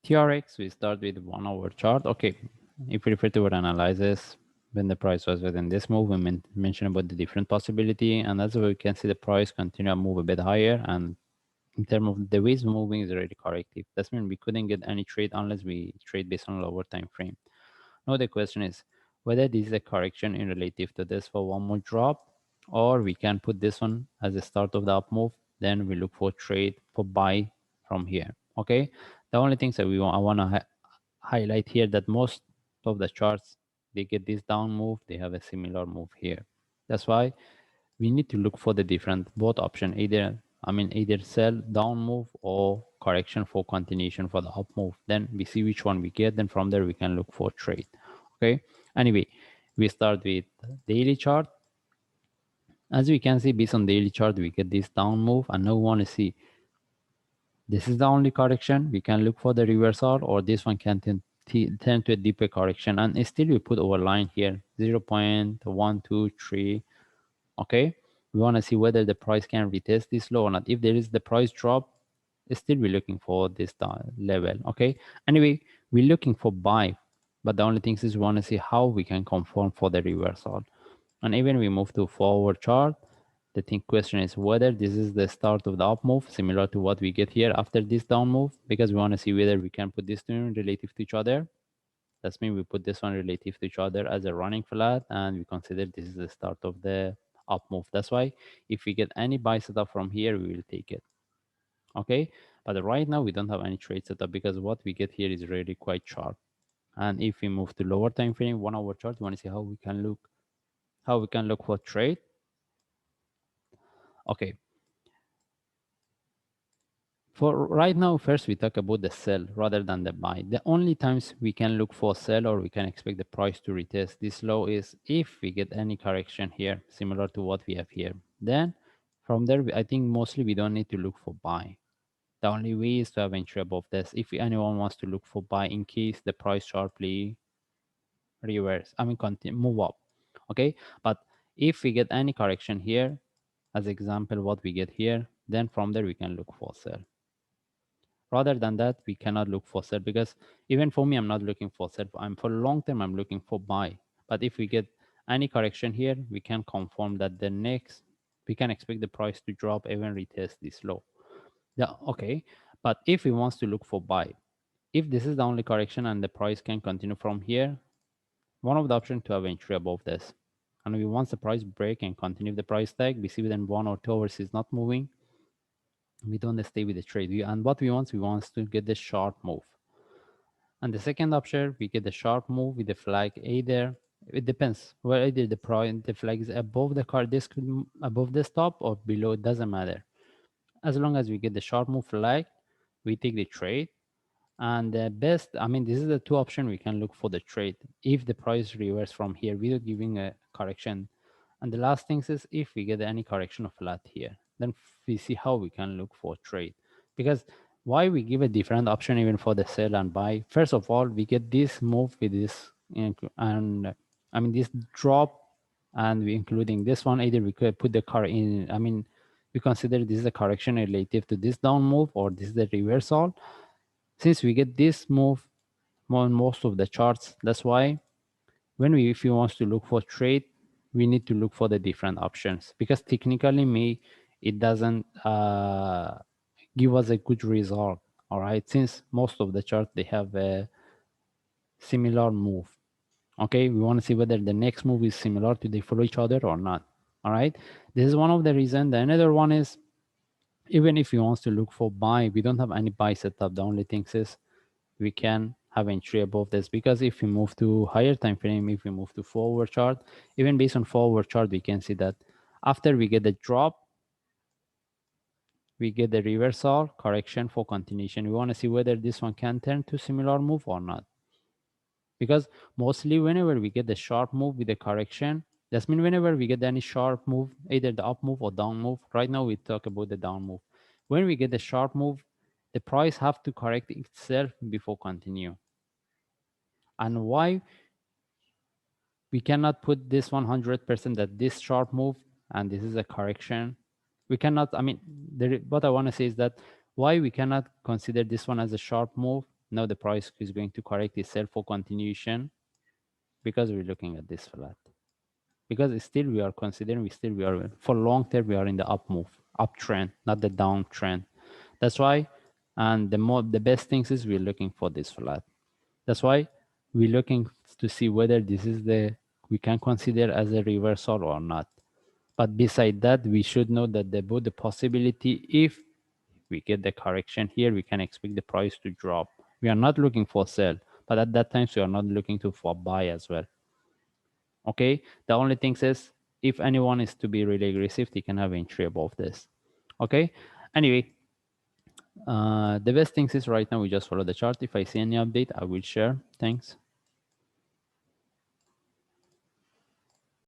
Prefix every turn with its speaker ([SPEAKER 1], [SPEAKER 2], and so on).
[SPEAKER 1] TRX, we start with 1 hour chart. Okay, if we refer to our analysis, when the price was within this move, we mentioned about the different possibility, and as we can see the price continue to move a bit higher, and in terms of the ways moving is already corrective. That means we couldn't get any trade unless we trade based on lower time frame. Now the question is whether this is a correction in relative to this for one more drop, or we can put this one as the start of the up move. Then we look for trade for buy from here. Okay. The only things that I want to highlight here that most of the charts they get this down move, they have a similar move here. That's why we need to look for the different both option, either sell down move or correction for continuation for the up move. Then we see which one we get, then from there we can look for trade. Okay, anyway, we start with daily chart. As we can see, based on daily chart we get this down move, and now we want to see this is the only correction. We can look for the reversal, or this one can tend to a deeper correction, and still we put our line here 0.123. Okay, we want to see whether the price can retest this low or not. If there is the price drop, still we're looking for this level. Okay, anyway, we're looking for buy, but the only thing is we want to see how we can conform for the reversal. And even we move to forward chart, the question is whether this is the start of the up move, similar to what we get here after this down move, because we want to see whether we can put this two relative to each other. That's mean we put this one relative to each other as a running flat, and we consider this is the start of the up move. That's why if we get any buy setup from here, we will take it. Okay, but right now we don't have any trade setup because what we get here is really quite sharp. And if we move to lower time frame, 1 hour chart, we want to see how we can look for trade. Okay, for right now, first we talk about the sell rather than the buy. The only times we can look for sell or we can expect the price to retest this low is if we get any correction here, similar to what we have here. Then from there, I think mostly we don't need to look for buy. The only way is to have entry above this. If anyone wants to look for buy in case the price sharply continue move up. Okay, but if we get any correction here, as example, what we get here, then from there we can look for sell. Rather than that, we cannot look for sell because even for me, I'm not looking for sell. I'm for long term, I'm looking for buy. But if we get any correction here, we can confirm that the next, we can expect the price to drop, even retest this low. Yeah, okay. But if we want to look for buy, if this is the only correction and the price can continue from here, one of the options to have entry above this. And we want the price break and continue the price tag, we see within 1 or 2 hours is not moving, we don't stay with the trade. And what we want to get the sharp move. And the second option, we get the sharp move with the flag either, it depends, where either the flag is above the car disc, above the stop or below, it doesn't matter. As long as we get the sharp move flag, we take the trade. And the best, this is the two options we can look for the trade if the price reverse from here without giving a correction. And the last thing is if we get any correction of flat here, then we see how we can look for trade. Because why we give a different option even for the sell and buy? First of all, we get this move with this, and this drop, and we including this one. Either we could put the car in. We consider this is a correction relative to this down move, or this is the reversal. Since we get this move on most of the charts, that's why if you want to look for trade, we need to look for the different options, because technically it doesn't give us a good result. All right, since most of the chart they have a similar move. Okay, we want to see whether the next move is similar to they follow each other or not. All right, this is one of the reasons. The another one is, even if we want to look for buy, we don't have any buy setup. The only thing is we can have entry above this, because if we move to higher time frame, if we move to forward chart, even based on forward chart, we can see that after we get the drop, we get the reversal correction for continuation. We want to see whether this one can turn to similar move or not, because mostly whenever we get the sharp move with the correction, that's mean whenever we get any sharp move, either the up move or down move. Right now we talk about the down move. When we get the sharp move, the price have to correct itself before continue. And why we cannot put this 100% that this sharp move and this is a correction? We cannot, what I want to say is that why we cannot consider this one as a sharp move, now the price is going to correct itself for continuation because we're looking at this flat. Because still we are considering we are for long term we are in the up move, uptrend, not the downtrend. That's why, and the best things is we're looking for this flat. That's why we're looking to see whether this is the we can consider as a reversal or not. But beside that, we should know that the possibility if we get the correction here, we can expect the price to drop. We are not looking for sell, but at that time, we are not looking to for buy as well. Okay, the only thing is if anyone is to be really aggressive, they can have entry above this. Okay, anyway, the best things is right now we just follow the chart. If I see any update, I will share. Thanks.